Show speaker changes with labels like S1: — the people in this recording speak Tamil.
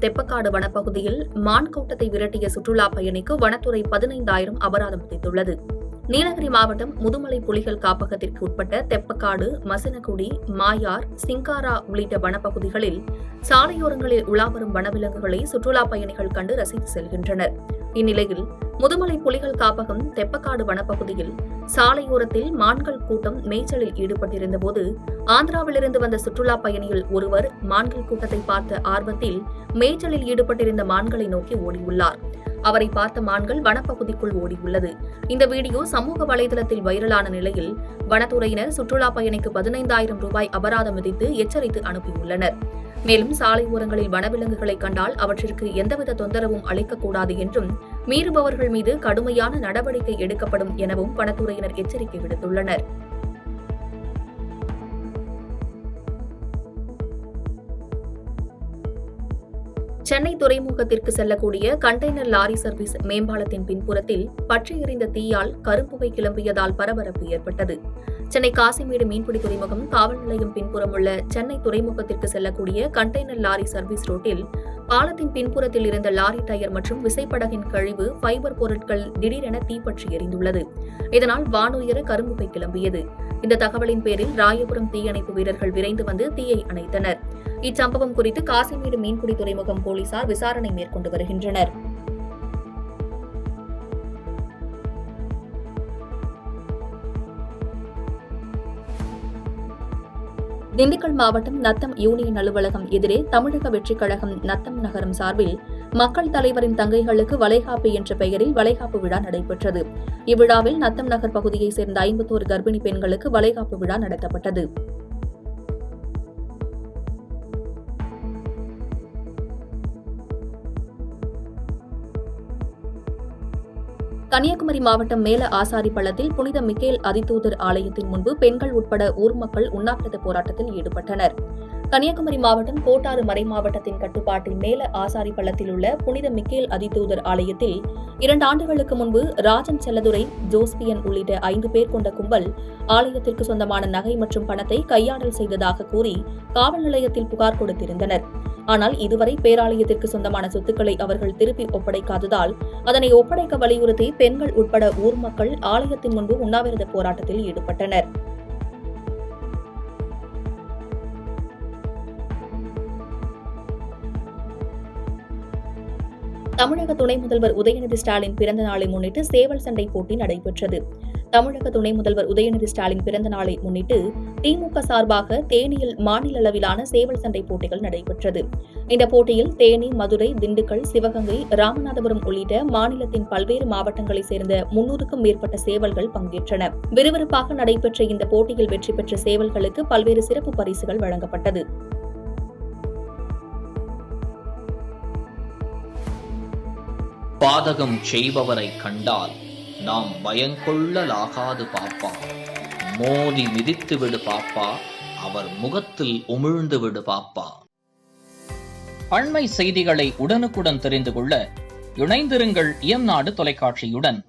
S1: தெப்பக்காடு வனப்பகுதியில் மான் கூட்டத்தை விரட்டிய சுற்றுலா பயணிக்கு வனத்துறை 15,000 அபராதம் விதித்துள்ளது. நீலகிரி மாவட்டம் முதுமலை புலிகள் காப்பகத்திற்கு உட்பட்ட தெப்பக்காடு, மசினகுடி, மாயார், சிங்காரா உள்ளிட்ட வனப்பகுதிகளில் சாலையோரங்களில் உலாவரும் வனவிலங்குகளை சுற்றுலா பயணிகள் கண்டு ரசித்து செல்கின்றனர். இந்நிலையில் முதுமலை புலிகள் காப்பகம் தெப்பக்காடு வனப்பகுதியில் சாலையோரத்தில் மான்கள் கூட்டம் மேய்ச்சலில் ஈடுபட்டிருந்தபோது ஆந்திராவிலிருந்து வந்த சுற்றுலா பயணியில் ஒருவர் மான்கள் கூட்டத்தை பார்த்த ஆர்வத்தில் மேய்ச்சலில் ஈடுபட்டிருந்த மான்களை நோக்கி ஓடியுள்ளார். அவரை பார்த்த மான்கள் வனப்பகுதிக்குள் ஓடியுள்ளது. இந்த வீடியோ சமூக வலைதளத்தில் வைரலான நிலையில் வனத்துறையினர் சுற்றுலா பயணிக்கு 15,000 ரூபாய் அபராதம் விதித்து எச்சரித்து அனுப்பியுள்ளனர். மேலும் சாலை ஓரங்களில் வனவிலங்குகளை கண்டால் அவற்றிற்கு எந்தவித தொந்தரவும் அளிக்கக்கூடாது என்றும் மீறுபவர்கள் மீது கடுமையான நடவடிக்கை எடுக்கப்படும் எனவும் வனத்துறையினர் எச்சரிக்கை விடுத்துள்ளனர். சென்னை துறைமுகத்திற்கு செல்லக்கூடிய கண்டெய்னர் லாரி சர்வீஸ் மேம்பாலத்தின் பின்புறத்தில் பற்றி எறிந்த தீயால் கரும்புகை கிளம்பியதால் பரபரப்பு ஏற்பட்டது. சென்னை காசிமேடு மீன்பிடி துறைமுகம் காவல் நிலையம் பின்புறம் உள்ள சென்னை துறைமுகத்திற்கு செல்லக்கூடிய கண்டெய்னர் லாரி சர்வீஸ் ரோட்டில் பாலத்தின் பின்புறத்தில் இருந்த லாரி டயர் மற்றும் விசைப்படகின் கழிவு ஃபைபர் பொருட்கள் திடீரென தீப்பற்றி எரிந்துள்ளது. இதனால் வானுயர கரும்புகை கிளம்பியது. இந்த தகவலின் பேரில் ராயபுரம் தீயணைப்பு வீரர்கள் விரைந்து வந்து தீயை அணைத்தனர். இச்சம்பவம் குறித்து காசிமேடு மீன்பிடி துறைமுகம் போலீசார் விசாரணை மேற்கொண்டு வருகின்றனர். திண்டுக்கல் மாவட்டம் நத்தம் யூனியன் அலுவலகம் எதிரே தமிழக வெற்றிக் கழகம் நத்தம் நகரம் சார்பில் மக்கள் தலைவரின் தங்கைகளுக்கு வளைகாப்பு என்ற பெயரில் வளைகாப்பு விழா நடைபெற்றது. இவ்விழாவில் நத்தம் நகர் பகுதியைச் சேர்ந்த 51 கர்ப்பிணி பெண்களுக்கு வளைகாப்பு விழா நடத்தப்பட்டது. கன்னியாகுமரி மாவட்டம் மேல ஆசாரிப்பள்ளத்தில் புனித மிக்கேல் அதிதூதர் ஆலயத்தின் முன்பு பெண்கள் உட்பட ஊர் மக்கள் உண்ணாவிரத போராட்டத்தில் ஈடுபட்டனர். கன்னியாகுமரி மாவட்டம் கோட்டாறு மறை மாவட்டத்தின் கட்டுப்பாட்டில் மேல ஆசாரிப்பள்ளத்தில் உள்ள புனித மிக்கேல் அதிதூதர் ஆலயத்தில் 2 ஆண்டுகளுக்கு முன்பு ராஜன் செல்லதுரை, ஜோஸ்பியன் உள்ளிட்ட 5 பேர் கொண்ட கும்பல் ஆலயத்திற்கு சொந்தமான நகை மற்றும் பணத்தை கையாடல் செய்ததாக கூறி காவல் நிலையத்தில் புகார் கொடுத்திருந்தனர். ஆனால் இதுவரை பேராலயத்திற்கு சொந்தமான சொத்துக்களை அவர்கள் திருப்பி ஒப்படைக்காததால் அதனை ஒப்படைக்க வலியுறுத்தி பெண்கள் உட்பட ஊர் மக்கள் ஆலயத்தின் முன்பு உண்ணாவிரத போராட்டத்தில் ஈடுபட்டனர். தமிழக துணை முதல்வர் உதயநிதி ஸ்டாலின் பிறந்த நாளை முன்னிட்டு சேவல் சண்டை போட்டி நடைபெற்றது. தமிழக துணை முதல்வர் உதயநிதி ஸ்டாலின் பிறந்த நாளை முன்னிட்டு திமுக சார்பாக தேனியில் மாநில அளவிலான சேவல் சண்டை போட்டிகள் நடைபெற்றது. இந்த போட்டியில் தேனி, மதுரை, திண்டுக்கல், சிவகங்கை, ராமநாதபுரம் உள்ளிட்ட மாநிலத்தின் பல்வேறு மாவட்டங்களைச் சேர்ந்த 300க்கும் மேற்பட்ட சேவல்கள் பங்கேற்றன. விறுவிறுப்பாக நடைபெற்ற இந்த போட்டியில் வெற்றி பெற்ற சேவல்களுக்கு பல்வேறு சிறப்பு பரிசுகள் வழங்கப்பட்டது.
S2: பாதகம் செய்பவரை கண்டால் நாம் பயங்கொள்ளலாகாது பாப்பா, மோதி மிதித்து விடு பாப்பா, அவர் முகத்தில் உமிழ்ந்து விடு பாப்பா. அண்மை செய்திகளை உடனுக்குடன் தெரிந்து கொள்ள இணைந்திருங்கள் இயம்நாடு தொலைக்காட்சியுடன்.